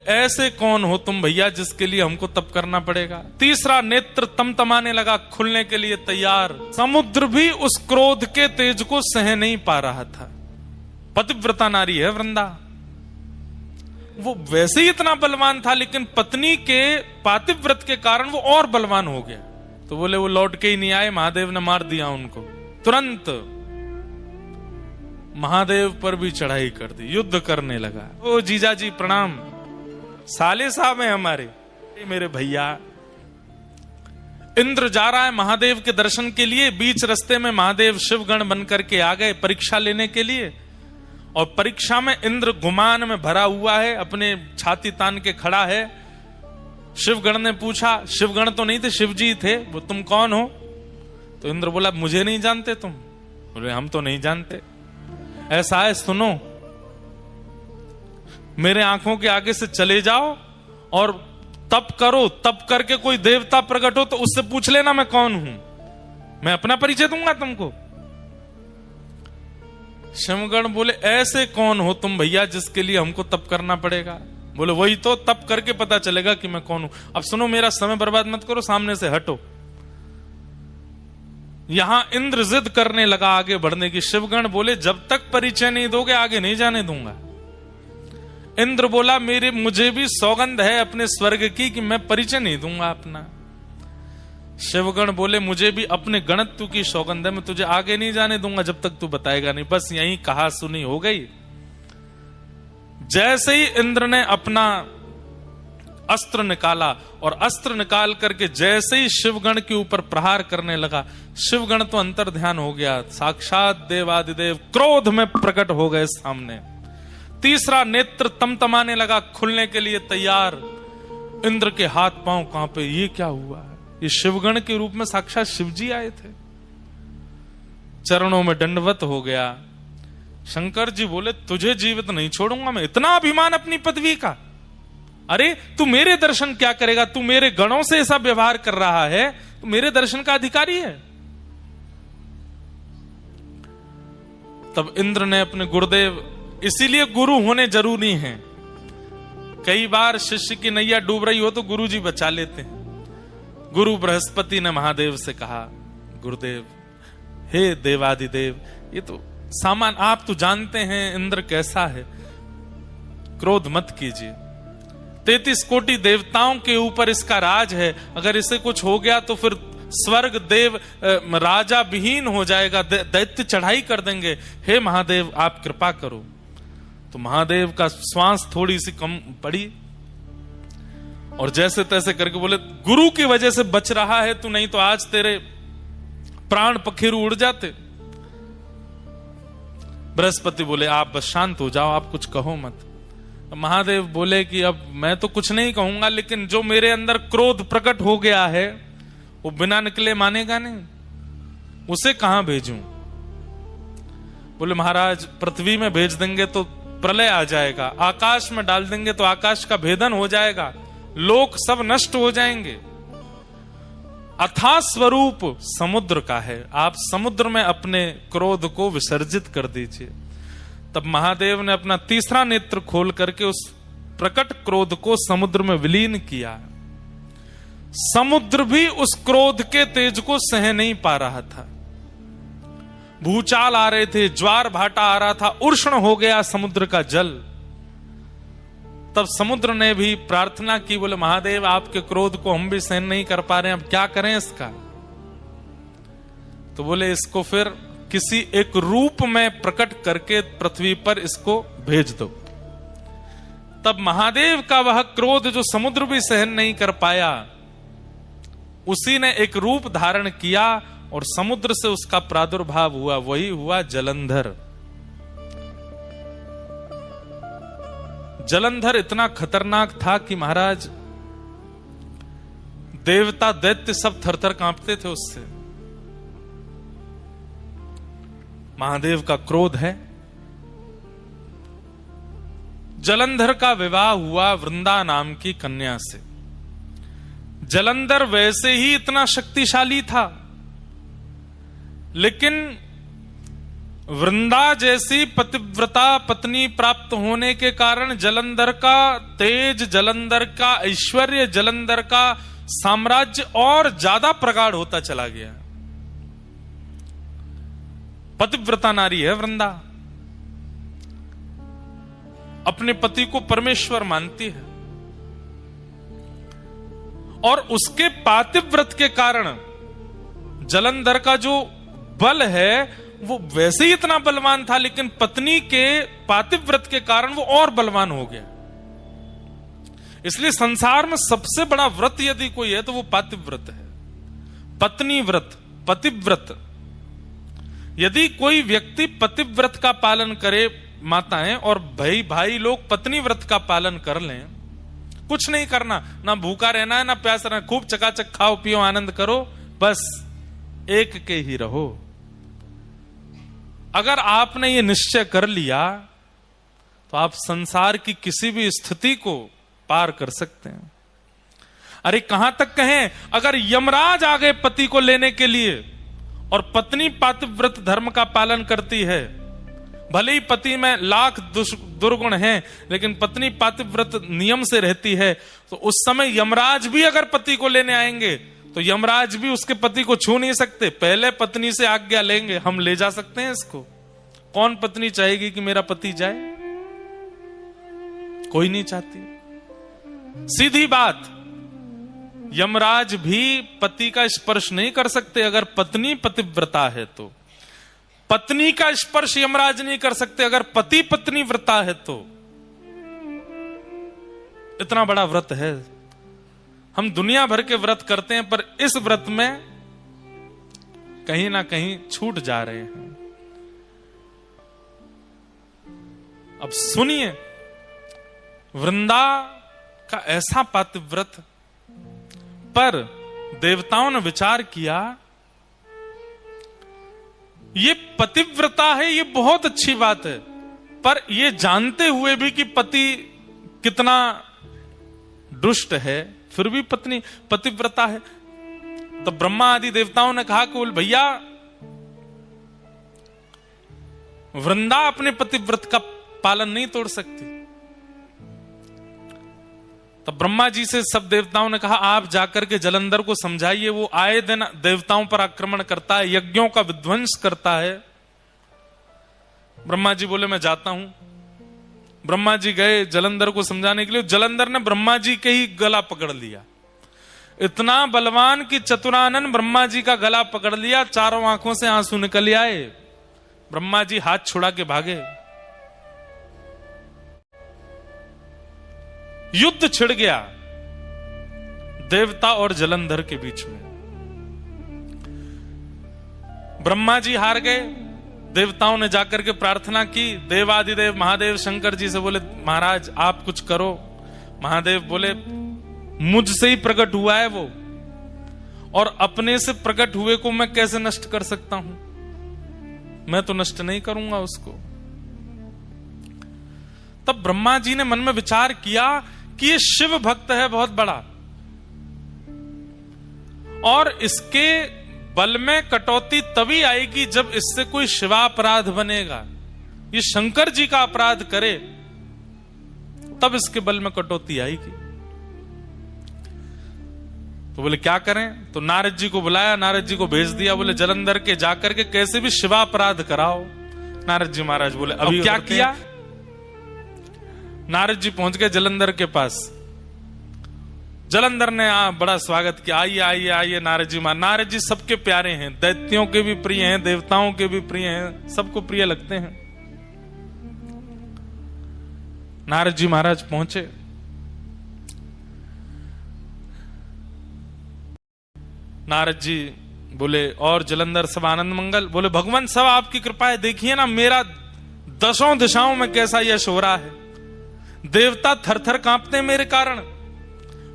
ऐसे कौन हो तुम भैया जिसके लिए हमको तप करना पड़ेगा। तीसरा नेत्र तमतमाने लगा, खुलने के लिए तैयार। समुद्र भी उस क्रोध के तेज को सह नहीं पा रहा था। पतिव्रता नारी है वृंदा, वो वैसे ही इतना बलवान था, लेकिन पत्नी के पातिव्रत के कारण वो और बलवान हो गया। तो बोले वो लौट के ही नहीं आए, महादेव ने मार दिया उनको। तुरंत महादेव पर भी चढ़ाई कर दी, युद्ध करने लगा। ओ जीजा जी प्रणाम, साले साहब हैं हमारे, मेरे भैया। इंद्र जा रहा है महादेव के दर्शन के लिए। बीच रास्ते में महादेव शिवगण बनकर के आ गए परीक्षा लेने के लिए। और परीक्षा में इंद्र गुमान में भरा हुआ है, अपने छाती तान के खड़ा है। शिवगण ने पूछा, शिवगण तो नहीं थे, शिवजी थे, वो तुम कौन हो? तो इंद्र बोला मुझे नहीं जानते तुम? बोले हम तो नहीं जानते। ऐसा है सुनो, मेरे आंखों के आगे से चले जाओ और तप करो, तप करके कोई देवता प्रकट हो तो उससे पूछ लेना मैं कौन हूं, मैं अपना परिचय दूंगा तुमको। शिवगण बोले ऐसे कौन हो तुम भैया जिसके लिए हमको तप करना पड़ेगा? बोले वही तो, तप करके पता चलेगा कि मैं कौन हूं। अब सुनो, मेरा समय बर्बाद मत करो, सामने से हटो। यहां इंद्र जिद करने लगा आगे बढ़ने की। शिवगण बोले जब तक परिचय नहीं दोगे आगे नहीं जाने दूंगा। इंद्र बोला मुझे भी सौगंध है अपने स्वर्ग की कि मैं परिचय नहीं दूंगा अपना। शिवगण बोले मुझे भी अपने गणत्व की सौगंध है, मैं तुझे आगे नहीं जाने दूंगा जब तक तू बताएगा नहीं। बस यही कहा सुनी हो गई। जैसे ही इंद्र ने अपना अस्त्र निकाला और अस्त्र निकाल करके जैसे ही शिवगण के ऊपर प्रहार करने लगा, शिवगण तो अंतर ध्यान हो गया, साक्षात देवादिदेव क्रोध में प्रकट हो गए सामने। तीसरा नेत्र तमतमाने लगा, खुलने के लिए तैयार। इंद्र के हाथ पांव कांपे, ये क्या हुआ? ये शिवगण के रूप में साक्षात शिवजी आए थे। चरणों में दंडवत हो गया। शंकर जी बोले तुझे जीवित नहीं छोड़ूंगा मैं, इतना अभिमान अपनी पदवी का। अरे तू मेरे दर्शन क्या करेगा? तू मेरे गणों से ऐसा व्यवहार कर रहा है, तू मेरे दर्शन का अधिकारी है। तब इंद्र ने अपने गुरुदेव, इसीलिए गुरु होने जरूरी हैं। कई बार शिष्य की नैया डूब रही हो तो गुरु जी बचा लेते हैं। गुरु बृहस्पति ने महादेव से कहा, गुरुदेव हे देवादिदेव, ये तो सामान, आप तो जानते हैं इंद्र कैसा है, क्रोध मत कीजिए। 33 कोटि देवताओं के ऊपर इसका राज है, अगर इसे कुछ हो गया तो फिर स्वर्ग देव राजा विहीन हो जाएगा, दैत्य चढ़ाई कर देंगे। हे महादेव आप कृपा करो। तो महादेव का श्वास थोड़ी सी कम पड़ी और जैसे तैसे करके बोले गुरु की वजह से बच रहा है तू, नहीं तो आज तेरे प्राण पखेरु उड़ जाते। बृहस्पति बोले आप बस शांत हो जाओ, आप कुछ कहो मत। महादेव बोले कि अब मैं तो कुछ नहीं कहूंगा, लेकिन जो मेरे अंदर क्रोध प्रकट हो गया है वो बिना निकले मानेगा नहीं, उसे कहां भेजूं? बोले महाराज पृथ्वी में भेज देंगे तो प्रलय आ जाएगा, आकाश में डाल देंगे तो आकाश का भेदन हो जाएगा, लोक सब नष्ट हो जाएंगे। अथाह स्वरूप समुद्र का है, आप समुद्र में अपने क्रोध को विसर्जित कर दीजिए। तब महादेव ने अपना तीसरा नेत्र खोल करके उस प्रकट क्रोध को समुद्र में विलीन किया। समुद्र भी उस क्रोध के तेज को सह नहीं पा रहा था। भूचाल आ रहे थे, ज्वार भाटा आ रहा था, उष्ण हो गया समुद्र का जल। तब समुद्र ने भी प्रार्थना की, बोले महादेव आपके क्रोध को हम भी सहन नहीं कर पा रहे हैं, अब क्या करें इसका? तो बोले इसको फिर किसी एक रूप में प्रकट करके पृथ्वी पर इसको भेज दो। तब महादेव का वह क्रोध जो समुद्र भी सहन नहीं कर पाया, उसी ने एक रूप धारण किया और समुद्र से उसका प्रादुर्भाव हुआ, वही हुआ जलंधर। जलंधर इतना खतरनाक था कि महाराज देवता दैत्य सब थरथर कांपते थे उससे। महादेव का क्रोध है। जलंधर का विवाह हुआ वृंदा नाम की कन्या से। जलंधर वैसे ही इतना शक्तिशाली था, लेकिन वृंदा जैसी पतिव्रता पत्नी प्राप्त होने के कारण जलंधर का तेज, जलंधर का ऐश्वर्य, जलंधर का साम्राज्य और ज्यादा प्रगाढ़ होता चला गया। पतिव्रता नारी है वृंदा, अपने पति को परमेश्वर मानती है और उसके पातिव्रत के कारण जलंधर का जो बल है वो वैसे ही इतना बलवान था, लेकिन पत्नी के पातिव्रत के कारण वो और बलवान हो गया। इसलिए संसार में सबसे बड़ा व्रत यदि कोई है तो वो पातिव्रत है, पत्नी व्रत, पतिव्रत। यदि कोई व्यक्ति पतिव्रत का पालन करे, माताएं और भाई लोग पत्नी व्रत का पालन कर लें, कुछ नहीं करना, ना भूखा रहना है ना प्यास रहना, खूब चकाचक खाओ पियो आनंद करो, बस एक के ही रहो। अगर आपने ये निश्चय कर लिया तो आप संसार की किसी भी स्थिति को पार कर सकते हैं। अरे कहां तक कहें, अगर यमराज आ गए पति को लेने के लिए और पत्नी पातिव्रत धर्म का पालन करती है, भले ही पति में लाख दुर्गुण हैं, लेकिन पत्नी पातिव्रत नियम से रहती है, तो उस समय यमराज भी अगर पति को लेने आएंगे तो यमराज भी उसके पति को छू नहीं सकते, पहले पत्नी से आज्ञा लेंगे, हम ले जा सकते हैं इसको। कौन पत्नी चाहेगी कि मेरा पति जाए? कोई नहीं चाहती। सीधी बात, यमराज भी पति का स्पर्श नहीं कर सकते अगर पत्नी पतिव्रता है तो। पत्नी का स्पर्श यमराज नहीं कर सकते अगर पति पत्नी व्रता है तो। इतना बड़ा व्रत है। हम दुनिया भर के व्रत करते हैं, पर इस व्रत में कहीं ना कहीं छूट जा रहे हैं। अब सुनिए, वृंदा का ऐसा पातिव्रत, पर देवताओं ने विचार किया ये पतिव्रता है, ये बहुत अच्छी बात है, पर ये जानते हुए भी कि पति कितना दुष्ट है, फिर भी पत्नी पतिव्रता है। तो ब्रह्मा आदि देवताओं ने कहा कि भैया वृंदा अपने पतिव्रत का पालन नहीं तोड़ सकती। तो ब्रह्मा जी से सब देवताओं ने कहा आप जाकर के जलंधर को समझाइए, वो आए दिन देवताओं पर आक्रमण करता है, यज्ञों का विध्वंस करता है। ब्रह्मा जी बोले मैं जाता हूं। ब्रह्मा जी गए जलंधर को समझाने के लिए। जलंधर ने ब्रह्मा जी के ही गला पकड़ लिया, इतना बलवान कि चतुरानन ब्रह्मा जी का गला पकड़ लिया, चारों आंखों से आंसू निकल आए। ब्रह्मा जी हाथ छुड़ा के भागे। युद्ध छिड़ गया देवता और जलंधर के बीच में। ब्रह्मा जी हार गए। देवताओं ने जाकर के प्रार्थना की, देवादिदेव महादेव शंकर जी से बोले महाराज आप कुछ करो। महादेव बोले मुझसे ही प्रकट हुआ है वो, और अपने से प्रकट हुए को मैं कैसे नष्ट कर सकता हूं? मैं तो नष्ट नहीं करूंगा उसको। तब ब्रह्मा जी ने मन में विचार किया कि ये शिव भक्त है बहुत बड़ा, और इसके बल में कटौती तभी आएगी जब इससे कोई शिवापराध बनेगा। ये शंकर जी का अपराध करे तब इसके बल में कटौती आएगी। तो बोले क्या करें? तो नारद जी को बुलाया, नारद जी को भेज दिया। बोले जलंधर के जाकर के कैसे भी शिवापराध कराओ। नारद जी महाराज बोले अभी क्या किया? नारद जी पहुंच गए जलंधर के पास। जलंधर ने बड़ा स्वागत किया, आइए आइए आइए नारद जी। नारद जी सबके प्यारे हैं, दैत्यों के भी प्रिय हैं, देवताओं के भी प्रिय हैं, सबको प्रिय लगते हैं। नारद जी महाराज पहुंचे। नारद जी बोले और जलंधर सब आनंद मंगल? बोले भगवान सब आपकी कृपा है, देखिए ना मेरा दशों दिशाओं में कैसा यश हो रहा है। देवता थर थर कांपते हैं मेरे कारण।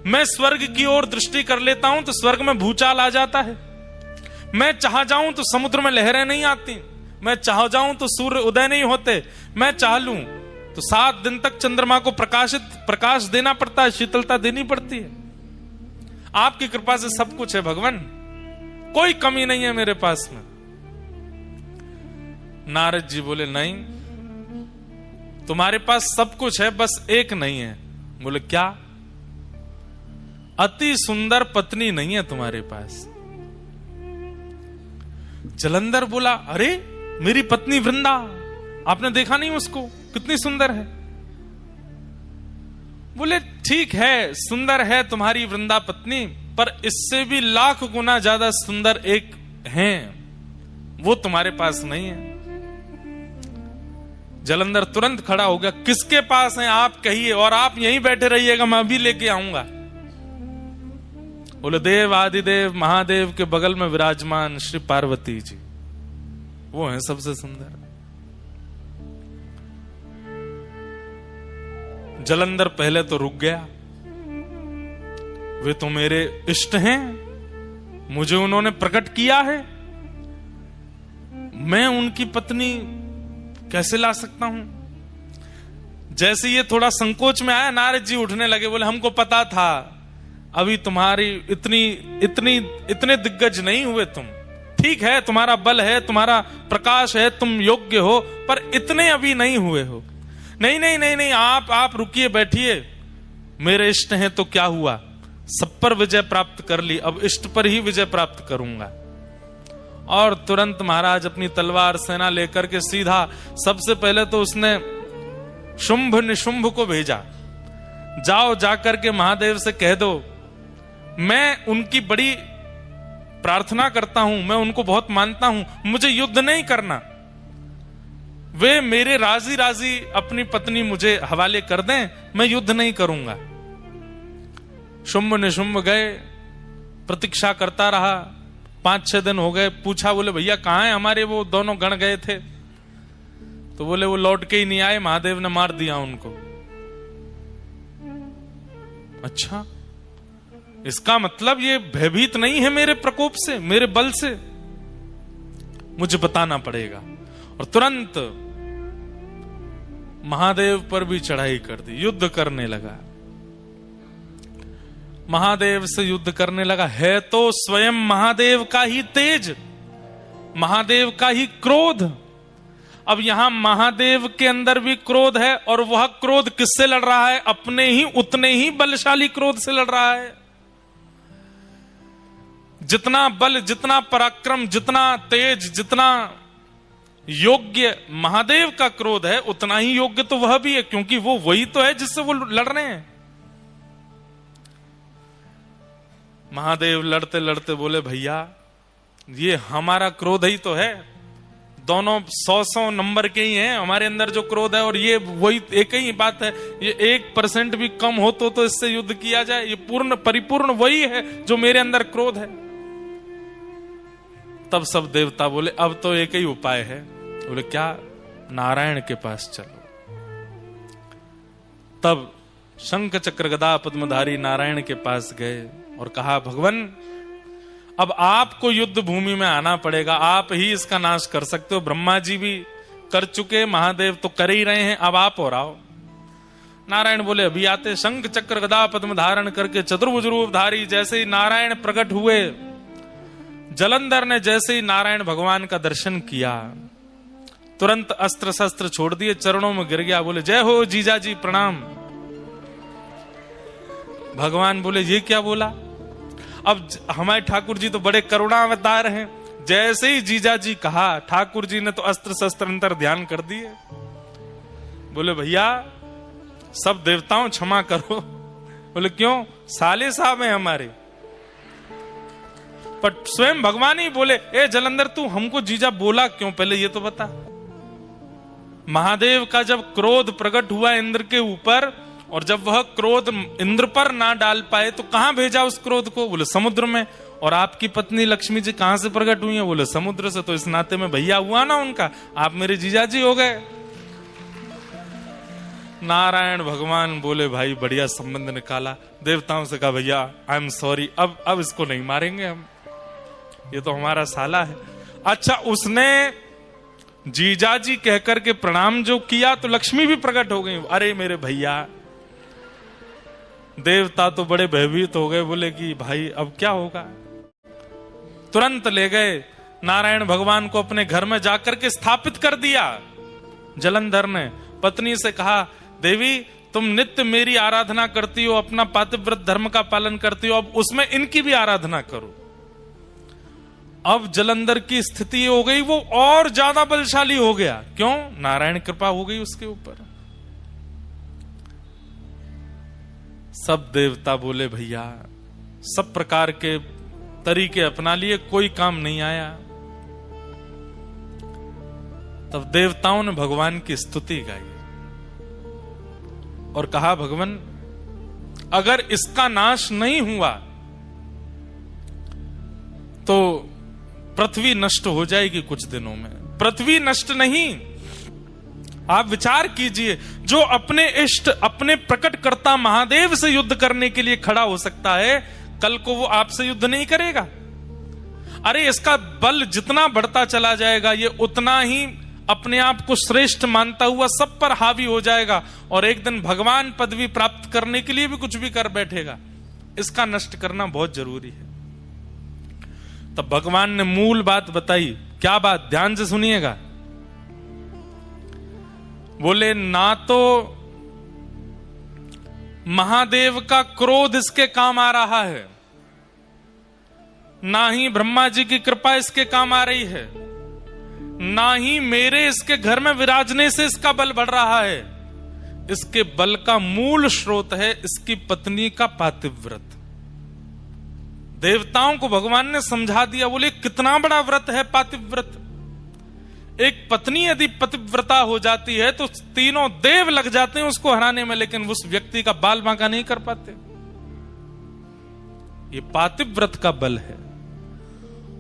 मैं स्वर्ग की ओर दृष्टि कर लेता हूं तो स्वर्ग में भूचाल आ जाता है। मैं चाह जाऊं तो समुद्र में लहरें नहीं आती। मैं चाह जाऊं तो सूर्य उदय नहीं होते। मैं चाह लूं तो 7 दिन तक चंद्रमा को प्रकाश देना पड़ता है, शीतलता देनी पड़ती है। आपकी कृपा से सब कुछ है भगवान, कोई कमी नहीं है मेरे पास में। नारद जी बोले नहीं, तुम्हारे पास सब कुछ है, बस एक नहीं है। बोले क्या? अति सुंदर पत्नी नहीं है तुम्हारे पास। जलंधर बोला, अरे मेरी पत्नी वृंदा, आपने देखा नहीं उसको, कितनी सुंदर है। बोले ठीक है, सुंदर है तुम्हारी वृंदा पत्नी, पर इससे भी लाख गुना ज्यादा सुंदर एक है, वो तुम्हारे पास नहीं है। जलंधर तुरंत खड़ा हो गया, किसके पास है आप कहिए, और आप यहीं बैठे रहिएगा, मैं अभी लेके आऊंगा। बोले देव आदिदेव महादेव के बगल में विराजमान श्री पार्वती जी, वो हैं सबसे सुंदर। जलंधर पहले तो रुक गया, वे तो मेरे इष्ट हैं, मुझे उन्होंने प्रकट किया है, मैं उनकी पत्नी कैसे ला सकता हूं। जैसे ये थोड़ा संकोच में आया, नारद जी उठने लगे, बोले हमको पता था अभी तुम्हारी इतने दिग्गज नहीं हुए तुम, ठीक है तुम्हारा बल है, तुम्हारा प्रकाश है, तुम योग्य हो, पर इतने अभी नहीं हुए हो। नहीं नहीं नहीं नहीं, आप रुकिए, बैठिए, मेरे इष्ट हैं तो क्या हुआ, सब पर विजय प्राप्त कर ली, अब इष्ट पर ही विजय प्राप्त करूंगा। और तुरंत महाराज अपनी तलवार सेना लेकर के सीधा, सबसे पहले तो उसने शुंभ निशुंभ को भेजा, जाओ जाकर के महादेव से कह दो मैं उनकी बड़ी प्रार्थना करता हूं, मैं उनको बहुत मानता हूं, मुझे युद्ध नहीं करना, वे मेरे राजी राजी अपनी पत्नी मुझे हवाले कर दें, मैं युद्ध नहीं करूंगा। शुंभ निशुंभ गए, प्रतीक्षा करता रहा, 5-6 दिन हो गए, पूछा, बोले भैया कहां है हमारे वो दोनों गण गए थे, तो बोले वो लौट के ही नहीं आए, महादेव ने मार दिया उनको। अच्छा, इसका मतलब ये भयभीत नहीं है मेरे प्रकोप से, मेरे बल से, मुझे बताना पड़ेगा। और तुरंत महादेव पर भी चढ़ाई कर दी, युद्ध करने लगा, महादेव से युद्ध करने लगा। है तो स्वयं महादेव का ही तेज, महादेव का ही क्रोध। अब यहां महादेव के अंदर भी क्रोध है, और वह क्रोध किससे लड़ रहा है? अपने ही उतने ही बलशाली क्रोध से लड़ रहा है। जितना बल, जितना पराक्रम, जितना तेज, जितना योग्य महादेव का क्रोध है, उतना ही योग्य तो वह भी है, क्योंकि वो वही तो है जिससे वो लड़ रहे हैं। महादेव लड़ते लड़ते बोले भैया ये हमारा क्रोध ही तो है, दोनों 100 नंबर के ही हैं, हमारे अंदर जो क्रोध है और ये वही एक ही बात है, ये 1% भी कम हो तो इससे युद्ध किया जाए, ये पूर्ण परिपूर्ण वही है जो मेरे अंदर क्रोध है। तब सब देवता बोले अब तो एक ही उपाय है। बोले क्या? नारायण के पास चलो। तब शंख चक्र गदा पद्मधारी नारायण के पास गए और कहा भगवान अब आपको युद्ध भूमि में आना पड़ेगा, आप ही इसका नाश कर सकते हो, ब्रह्मा जी भी कर चुके, महादेव तो कर ही रहे हैं, अब आप और आओ। नारायण बोले अभी आते। शंख चक्र गदा पद्म धारण करके चतुर्भुज रूपधारी जैसे ही नारायण प्रकट हुए, जलंधर ने जैसे ही नारायण भगवान का दर्शन किया, तुरंत अस्त्र शस्त्र छोड़ दिए, चरणों में गिर गया, बोले जय हो जीजा जी प्रणाम। भगवान बोले ये क्या बोला? अब हमारे ठाकुर जी तो बड़े करुणा अवतार हैं, जैसे ही जीजा जी कहा ठाकुर जी ने तो अस्त्र शस्त्र अंतर ध्यान कर दिए। बोले भैया सब देवताओं क्षमा करो। बोले क्यों? साले साहब हैं हमारे। पर स्वयं भगवान ही बोले ए जलंधर तू हमको जीजा बोला क्यों, पहले ये तो बता। महादेव का जब क्रोध प्रकट हुआ इंद्र के ऊपर, और जब वह क्रोध इंद्र पर ना डाल पाए तो कहां भेजा उस क्रोध को? बोले समुद्र में। और आपकी पत्नी लक्ष्मी जी कहां से प्रकट हुई है? बोले समुद्र से। तो इस नाते में भैया हुआ ना उनका, आप मेरे जीजाजी हो गए। नारायण भगवान बोले भाई बढ़िया संबंध निकाला। देवताओं से कहा भैया आई एम सॉरी, अब इसको नहीं मारेंगे हम, ये तो हमारा साला है। अच्छा उसने जीजाजी कहकर के प्रणाम जो किया तो लक्ष्मी भी प्रकट हो गई। अरे मेरे भैया, देवता तो बड़े भयभीत हो गए, बोले कि भाई अब क्या होगा। तुरंत ले गए नारायण भगवान को अपने घर में जाकर के स्थापित कर दिया। जलंधर ने पत्नी से कहा, देवी तुम नित्य मेरी आराधना करती हो, अपना पातिव्रत धर्म का पालन करती हो, अब उसमें इनकी भी आराधना करो। अब जलंधर की स्थिति हो गई, वो और ज्यादा बलशाली हो गया। क्यों? नारायण कृपा हो गई उसके ऊपर। सब देवता बोले, भैया सब प्रकार के तरीके अपना लिए, कोई काम नहीं आया। तब देवताओं ने भगवान की स्तुति गाई और कहा, भगवान अगर इसका नाश नहीं हुआ तो पृथ्वी नष्ट हो जाएगी कुछ दिनों में। पृथ्वी नष्ट नहीं, आप विचार कीजिए, जो अपने इष्ट अपने प्रकटकर्ता महादेव से युद्ध करने के लिए खड़ा हो सकता है, कल को वो आपसे युद्ध नहीं करेगा? अरे इसका बल जितना बढ़ता चला जाएगा, ये उतना ही अपने आप को श्रेष्ठ मानता हुआ सब पर हावी हो जाएगा और एक दिन भगवान पदवी प्राप्त करने के लिए भी कुछ भी कर बैठेगा। इसका नष्ट करना बहुत जरूरी है। तब भगवान ने मूल बात बताई। क्या बात? ध्यान से सुनिएगा। बोले, ना तो महादेव का क्रोध इसके काम आ रहा है, ना ही ब्रह्मा जी की कृपा इसके काम आ रही है, ना ही मेरे इसके घर में विराजने से इसका बल बढ़ रहा है। इसके बल का मूल स्रोत है इसकी पत्नी का पातिव्रत। देवताओं को भगवान ने समझा दिया। बोले, कितना बड़ा व्रत है पातिव्रत। एक पत्नी यदि पतिव्रता हो जाती है तो तीनों देव लग जाते हैं उसको हराने में, लेकिन उस व्यक्ति का बाल बांका नहीं कर पाते। ये पातिव्रत का बल है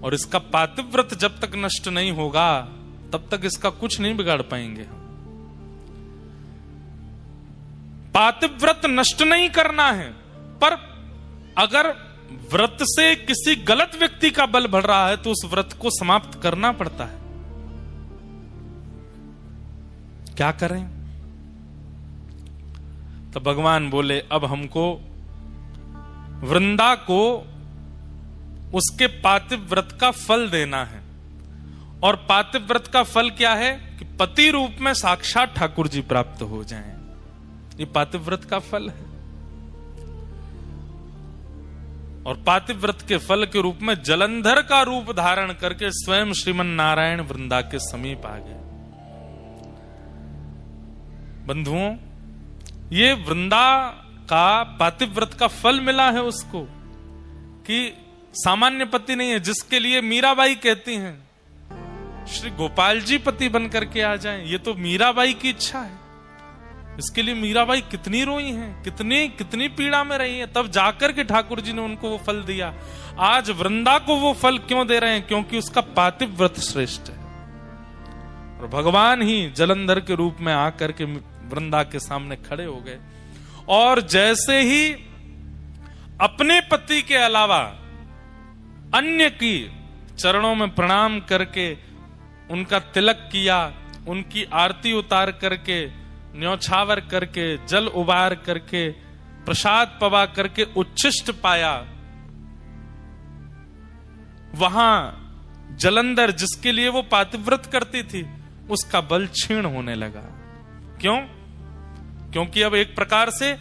और इसका पातिव्रत जब तक नष्ट नहीं होगा तब तक इसका कुछ नहीं बिगाड़ पाएंगे। पातिव्रत नष्ट नहीं करना है, पर अगर व्रत से किसी गलत व्यक्ति का बल बढ़ रहा है तो उस व्रत को समाप्त करना पड़ता है। क्या करें? तो भगवान बोले, अब हमको वृंदा को उसके पातिव्रत का फल देना है। और पातिव्रत का फल क्या है? कि पति रूप में साक्षात ठाकुर जी प्राप्त हो जाएं। ये पातिव्रत का फल है। और पातिव्रत के फल के रूप में जलंधर का रूप धारण करके स्वयं श्रीमन नारायण वृंदा के समीप आ गए। बंधुओं, ये वृंदा का पातिव्रत का फल मिला है उसको, कि सामान्य पति नहीं है जिसके लिए मीराबाई कहती हैं श्री गोपाल जी पति बन करके आ जाएं। ये तो मीराबाई की इच्छा है। इसके लिए मीराबाई कितनी रोई हैं, कितनी पीड़ा में रही है, तब जाकर के ठाकुर जी ने उनको वो फल दिया। आज वृंदा को वो फल क्यों दे रहे हैं? क्योंकि उसका पातिव्रत श्रेष्ठ है। और भगवान ही जलंधर के रूप में आकर के वृंदा के सामने खड़े हो गए और जैसे ही अपने पति के अलावा अन्य की चरणों में प्रणाम करके उनका तिलक किया, उनकी आरती उतार करके, न्योछावर करके, जल उबार करके, प्रसाद पवा करके उच्छिष्ट पाया, वहां जलंधर जिसके लिए वो पातिव्रत करती थी उसका बल क्षीण होने लगा। क्यों? क्योंकि अब एक प्रकार से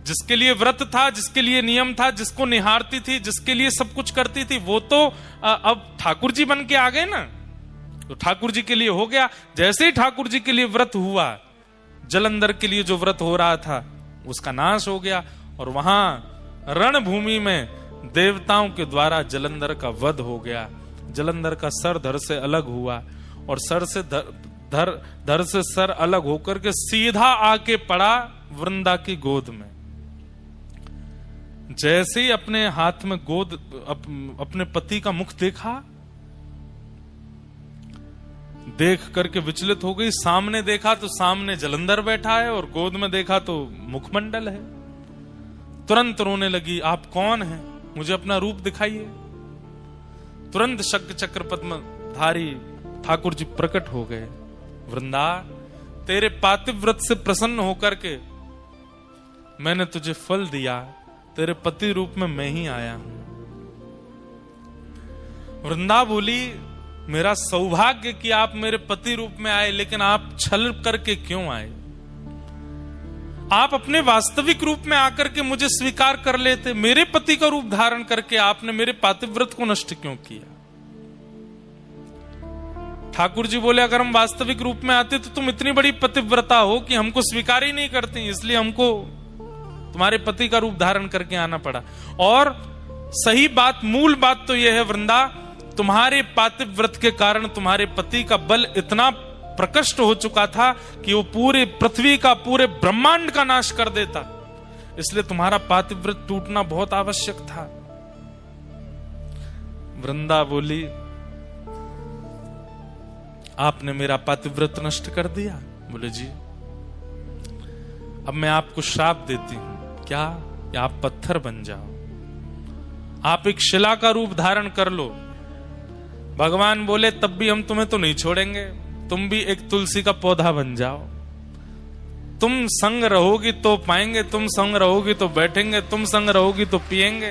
जिसके लिए व्रत था, जिसके लिए नियम था, जिसको निहारती थी, जिसके लिए सब कुछ करती थी, वो तो अब ठाकुर जी बन के आ गए ना, तो ठाकुर जी के लिए हो गया। जैसे ही ठाकुर जी के लिए व्रत हुआ, जलंधर के लिए जो व्रत हो रहा था उसका नाश हो गया और वहां रणभूमि में देवताओं के द्वारा जलंधर का वध हो गया। जलंधर का सर धड़ से अलग हुआ और सर से धड़ से सर अलग होकर के सीधा आके पड़ा वृंदा की गोद में। जैसे ही अपने हाथ में गोद अपने पति का मुख देखा, देख करके विचलित हो गई। सामने देखा तो सामने जलंधर बैठा है और गोद में देखा तो मुखमंडल है। तुरंत रोने लगी, आप कौन हैं? मुझे अपना रूप दिखाइए। तुरंत शंख चक्र पद्मधारी ठाकुर जी प्रकट हो गए। वृंदा, तेरे पातिव्रत से प्रसन्न होकर के मैंने तुझे फल दिया, तेरे पति रूप में मैं ही आया हूं। वृंदा बोली, मेरा सौभाग्य कि आप मेरे पति रूप में आए, लेकिन आप छल करके क्यों आए? आप अपने वास्तविक रूप में आकर के मुझे स्वीकार कर लेते। मेरे पति का रूप धारण करके आपने मेरे पातिव्रत को नष्ट क्यों किया? ठाकुर जी बोले, अगर हम वास्तविक रूप में आते तो तुम इतनी बड़ी पतिव्रता हो कि हमको स्वीकार ही नहीं करती, इसलिए हमको तुम्हारे पति का रूप धारण करके आना पड़ा। और सही बात, मूल बात तो यह है वृंदा, तुम्हारे पातिव्रत के कारण तुम्हारे पति का बल इतना प्रकट हो चुका था कि वो पूरे पृथ्वी का, पूरे ब्रह्मांड का नाश कर देता, इसलिए तुम्हारा पातिव्रत टूटना बहुत आवश्यक था। वृंदा बोली, आपने मेरा पातिव्रत नष्ट कर दिया। बोले जी, अब मैं आपको श्राप देती हूं। क्या? आप पत्थर बन जाओ, आप एक शिला का रूप धारण कर लो। भगवान बोले, तब भी हम तुम्हें तो नहीं छोड़ेंगे, तुम भी एक तुलसी का पौधा बन जाओ। तुम संग रहोगी तो पाएंगे, तुम संग रहोगी तो बैठेंगे, तुम संग रहोगी तो पिएंगे,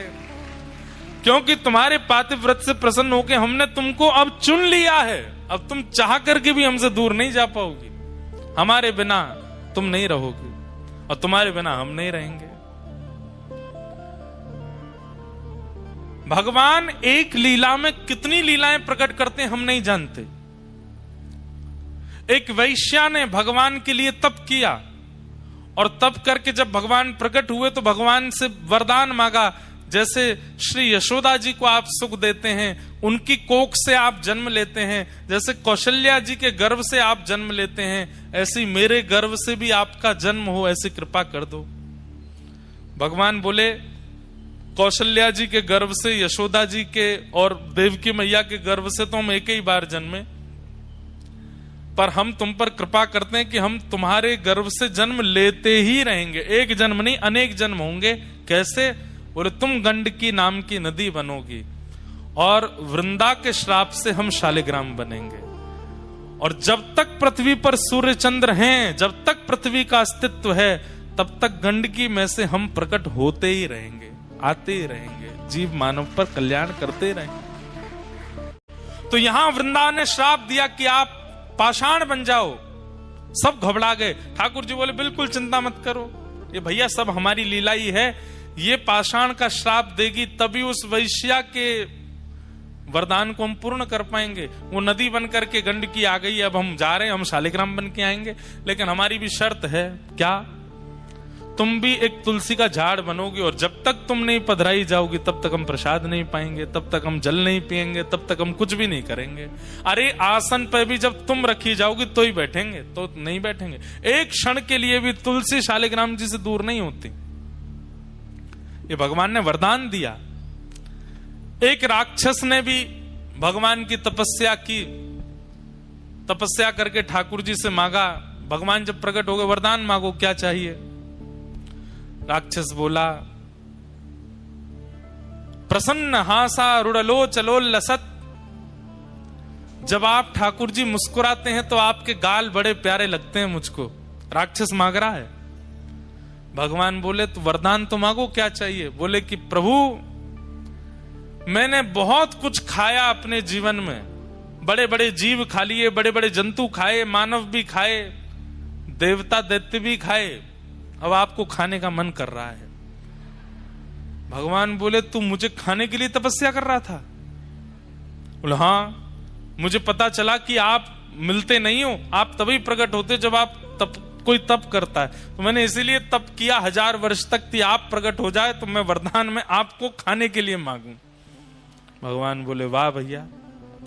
क्योंकि तुम्हारे पातिव्रत से प्रसन्न होकर हमने तुमको अब चुन लिया है। अब तुम चाह करके भी हमसे दूर नहीं जा पाओगी। हमारे बिना तुम नहीं रहोगी और तुम्हारे बिना हम नहीं रहेंगे। भगवान एक लीला में कितनी लीलाएं प्रकट करते हैं हम नहीं जानते। एक वैश्या ने भगवान के लिए तप किया और तप करके जब भगवान प्रकट हुए तो भगवान से वरदान मांगा, जैसे श्री यशोदा जी को आप सुख देते हैं, उनकी कोख से आप जन्म लेते हैं, जैसे कौशल्या जी के गर्भ से आप जन्म लेते हैं, ऐसी मेरे गर्भ से भी आपका जन्म हो, ऐसी कृपा कर दो। भगवान बोले, कौशल्या जी के गर्भ से, यशोदा जी के और देवकी मैया के गर्भ से तो हम एक ही बार जन्मे, पर हम तुम पर कृपा करते हैं कि हम तुम्हारे गर्भ से जन्म लेते ही रहेंगे। एक जन्म नहीं, अनेक जन्म होंगे। कैसे? बोले, तुम गंडकी नाम की नदी बनोगी और वृंदा के श्राप से हम शालिग्राम बनेंगे। और जब तक पृथ्वी पर सूर्य चंद्र हैं, जब तक पृथ्वी का अस्तित्व है, तब तक गंडकी में से हम प्रकट होते ही रहेंगे, आते ही रहेंगे, जीव मानव पर कल्याण करते रहेंगे। तो यहां वृंदा ने श्राप दिया कि आप पाषाण बन जाओ। सब घबरा गए। ठाकुर जी बोले, बिल्कुल चिंता मत करो, ये भैया सब हमारी लीला ही है। ये पाषाण का श्राप देगी तभी उस वैश्या के वरदान को हम पूर्ण कर पाएंगे। वो नदी बन करके गंडकी आ गई, अब हम जा रहे हैं, हम शालिग्राम बन के आएंगे, लेकिन हमारी भी शर्त है। क्या? तुम भी एक तुलसी का झाड़ बनोगे और जब तक तुम नहीं पधराई जाओगी तब तक हम प्रसाद नहीं पाएंगे, तब तक हम जल नहीं पिएंगे, तब तक हम कुछ भी नहीं करेंगे। अरे आसन पर भी जब तुम रखी जाओगी तो ही बैठेंगे, तो नहीं बैठेंगे। एक क्षण के लिए भी तुलसी शालिग्राम जी से दूर नहीं होती। ये भगवान ने वरदान दिया। एक राक्षस ने भी भगवान की तपस्या की, तपस्या करके ठाकुर जी से मांगा। भगवान जब प्रकट हो गए, वरदान मांगो, क्या चाहिए? राक्षस बोला, प्रसन्न हासा रुड़लो चलो लसत। जब आप ठाकुर जी मुस्कुराते हैं तो आपके गाल बड़े प्यारे लगते हैं मुझको। राक्षस मांग रहा है। भगवान बोले, तो वरदान तो मांगो, क्या चाहिए? बोले कि प्रभु, मैंने बहुत कुछ खाया अपने जीवन में, बड़े बड़े जीव खा लिए, बड़े बड़े जंतु खाए, मानव भी खाए, देवता दैत्य भी खाए, अब आपको खाने का मन कर रहा है। भगवान बोले, तू मुझे खाने के लिए तपस्या कर रहा था? बोले, हाँ, मुझे पता चला कि आप मिलते नहीं हो, आप तभी प्रकट होते जब आप कोई तप करता है, तो मैंने इसीलिए तप किया 1000 वर्ष तक कि आप प्रकट हो जाए तो मैं वरदान में आपको खाने के लिए मांगू। भगवान बोले, वाह भैया,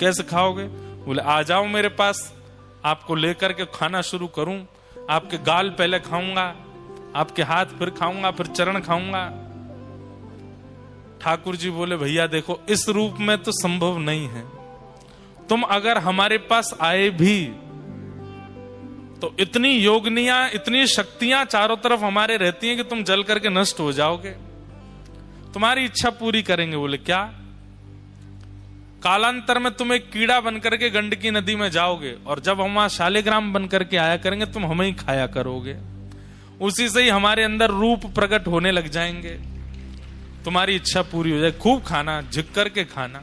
कैसे खाओगे? बोले, आ जाओ मेरे पास, आपको लेकर के खाना शुरू करूं। आपके गाल पहले खाऊंगा, आपके हाथ फिर खाऊंगा, फिर चरण खाऊंगा। ठाकुर जी बोले, भैया देखो, इस रूप में तो संभव नहीं है। तुम अगर हमारे पास आए भी तो इतनी योगनियां, इतनी शक्तियां चारों तरफ हमारे रहती हैं कि तुम जल करके नष्ट हो जाओगे। तुम्हारी इच्छा पूरी करेंगे। बोले, क्या? कालांतर में तुम एक कीड़ा बनकर के गंडकी नदी में जाओगे और जब हम वहां शालिग्राम बनकर के आया करेंगे, तुम हमें ही खाया करोगे। उसी से ही हमारे अंदर रूप प्रकट होने लग जाएंगे, तुम्हारी इच्छा पूरी हो जाए। खूब खाना, झुक करके खाना।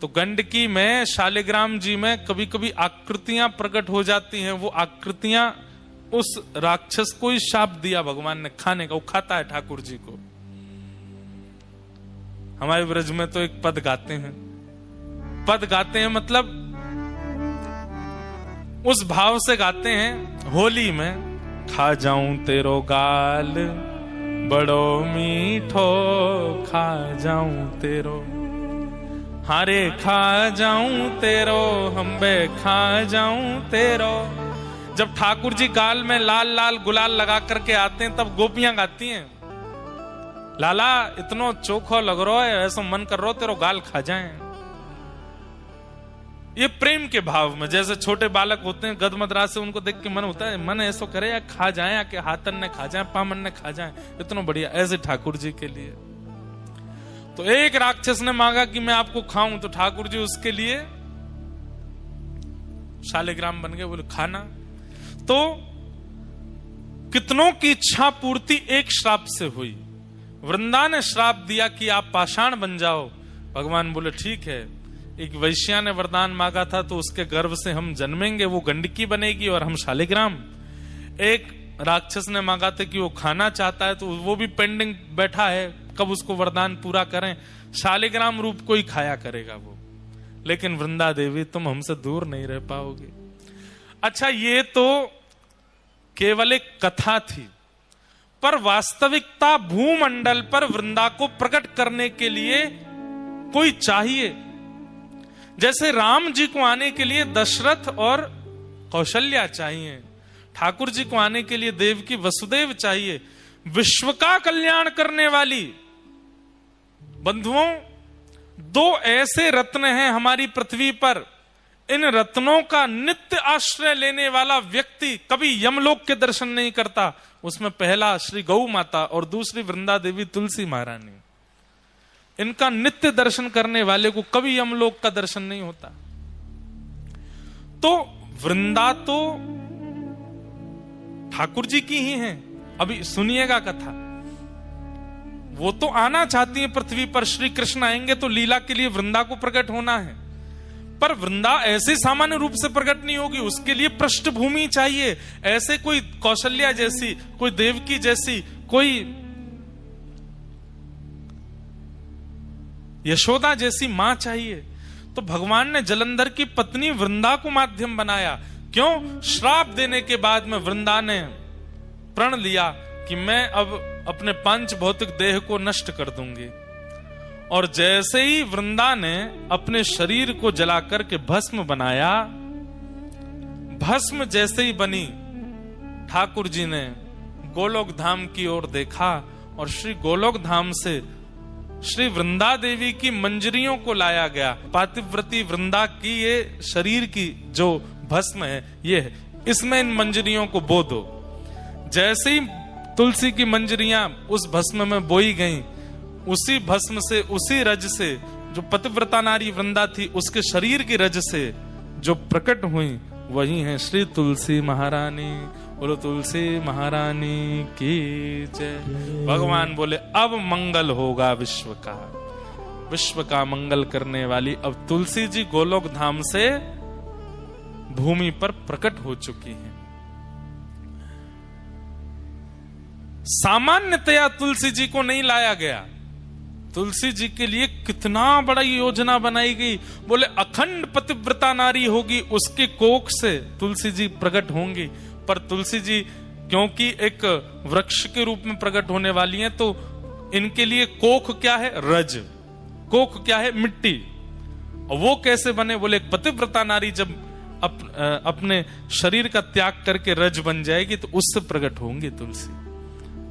तो गंडकी में, शालिग्राम जी में कभी कभी आकृतियां प्रकट हो जाती हैं। वो आकृतियां उस राक्षस को ही शाप दिया भगवान ने खाने का, वो खाता है ठाकुर जी को। हमारे ब्रज में तो एक पद गाते हैं, पद गाते हैं मतलब उस भाव से गाते हैं होली में, खा जाऊं तेरो गाल बड़ो मीठो, खा जाऊं तेरो, हारे खा जाऊं तेरो, हम्बे खा जाऊं तेरो। जब ठाकुर जी गाल में लाल लाल गुलाल लगा करके आते हैं तब गोपियां गाती हैं, लाला इतनो चोखो लग रहा है, ऐसा मन कर रहा तेरो गाल खा जाएं। ये प्रेम के भाव में, जैसे छोटे बालक होते हैं गदमदरा से, उनको देख के मन होता है, मन ऐसा करे या खा जाए, या कि हाथन ने खा जाए, पामन ने खा जाए, इतना बढ़िया। ऐसे ठाकुर जी के लिए तो एक राक्षस ने मांगा कि मैं आपको खाऊं, तो ठाकुर जी उसके लिए शालिग्राम बन गए, बोले खाना। तो कितनों की इच्छा पूर्ति एक श्राप से हुई। वृंदा ने श्राप दिया कि आप पाषाण बन जाओ, भगवान बोले ठीक है। एक वैश्या ने वरदान मांगा था तो उसके गर्भ से हम जन्मेंगे, वो गंडकी बनेगी और हम शालिग्राम। एक राक्षस ने मांगा था कि वो खाना चाहता है, तो वो भी पेंडिंग बैठा है, कब उसको वरदान पूरा करें, शालिग्राम रूप को ही खाया करेगा वो। लेकिन वृंदा देवी तुम हमसे दूर नहीं रह पाओगे। अच्छा, ये तो केवल एक कथा थी, पर वास्तविकता भूमंडल पर वृंदा को प्रकट करने के लिए कोई चाहिए। जैसे राम जी को आने के लिए दशरथ और कौशल्या चाहिए, ठाकुर जी को आने के लिए देवकी वसुदेव चाहिए। विश्व का कल्याण करने वाली बंधुओं, दो ऐसे रत्न हैं हमारी पृथ्वी पर, इन रत्नों का नित्य आश्रय लेने वाला व्यक्ति कभी यमलोक के दर्शन नहीं करता। उसमें पहला श्री गौ माता और दूसरी वृंदा देवी तुलसी महारानी। इनका नित्य दर्शन करने वाले को कभी यमलोक का दर्शन नहीं होता। तो वृंदा तो ठाकुर जी की ही हैं। अभी सुनिएगा कथा, वो तो आना चाहती है पृथ्वी पर, श्री कृष्ण आएंगे तो लीला के लिए वृंदा को प्रकट होना है, पर वृंदा ऐसे सामान्य रूप से प्रकट नहीं होगी, उसके लिए पृष्ठभूमि चाहिए। ऐसे कोई कौशल्या जैसी, कोई देवकी जैसी, कोई यशोदा जैसी मां चाहिए। तो भगवान ने जलंधर की पत्नी वृंदा को माध्यम बनाया। क्यों? श्राप देने के बाद में वृंदा ने प्रण लिया कि मैं अब अपने पंच भौतिक देह को नष्ट कर दूंगी। और जैसे ही वृंदा ने अपने शरीर को जलाकर के भस्म बनाया, भस्म जैसे ही बनी, ठाकुर जी ने गोलोक धाम की ओर देखा और श्री गोलोक धाम से श्री वृंदा देवी की मंजरियों को लाया गया। पातिव्रती वृंदा की ये शरीर की जो भस्म है ये है, इसमें इन मंजरियों को बो दो। जैसे ही तुलसी की मंजरियां उस भस्म में बोई गईं, उसी भस्म से, उसी रज से, जो पतिव्रता नारी वृंदा थी उसके शरीर की रज से जो प्रकट हुई, वही है श्री तुलसी महारानी। बोलो तुलसी महारानी की जय। भगवान बोले अब मंगल होगा विश्व का, विश्व का मंगल करने वाली अब तुलसी जी गोलोक धाम से भूमि पर प्रकट हो चुकी हैं। सामान्यतया तुलसी जी को नहीं लाया गया, तुलसी जी के लिए कितना बड़ा योजना बनाई गई। बोले अखंड पतिव्रता नारी होगी, उसके कोख से तुलसी जी प्रकट होंगी। पर तुलसी जी क्योंकि एक वृक्ष के रूप में प्रकट होने वाली हैं, तो इनके लिए कोख क्या है? रज। कोख क्या है? मिट्टी। और वो कैसे बने? बोले पतिव्रता नारी जब अपने शरीर का त्याग करके रज बन जाएगी तो उससे प्रकट होंगी तुलसी।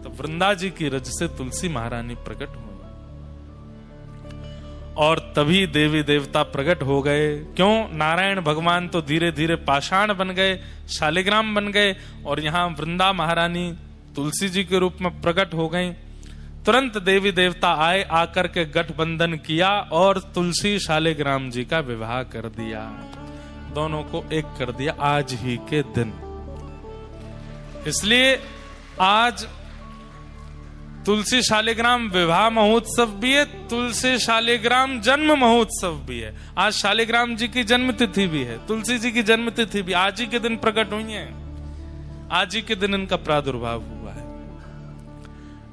तो वृंदा जी की रज से तुलसी महारानी प्रकट हुई और तभी देवी देवता प्रकट हो गए। क्यों? नारायण भगवान तो धीरे धीरे पाषाण बन गए, शालिग्राम बन गए, और यहां वृंदा महारानी तुलसी जी के रूप में प्रकट हो गई। तुरंत देवी देवता आए, आकर के गठबंधन किया और तुलसी शालिग्राम जी का विवाह कर दिया, दोनों को एक कर दिया आज ही के दिन। इसलिए आज तुलसी शालिग्राम विवाह महोत्सव भी है, तुलसी शालिग्राम जन्म महोत्सव भी है। आज शालिग्राम जी की जन्म तिथि भी है, तुलसी जी की जन्म तिथि भी आज ही के दिन प्रकट हुई है, आज ही के दिन इनका प्रादुर्भाव हुआ है।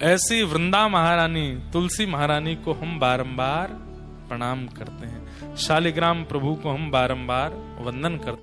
ऐसी वृंदा महारानी तुलसी महारानी को हम बारंबार प्रणाम करते हैं, शालिग्राम प्रभु को हम बारंबार वंदन करते हैं।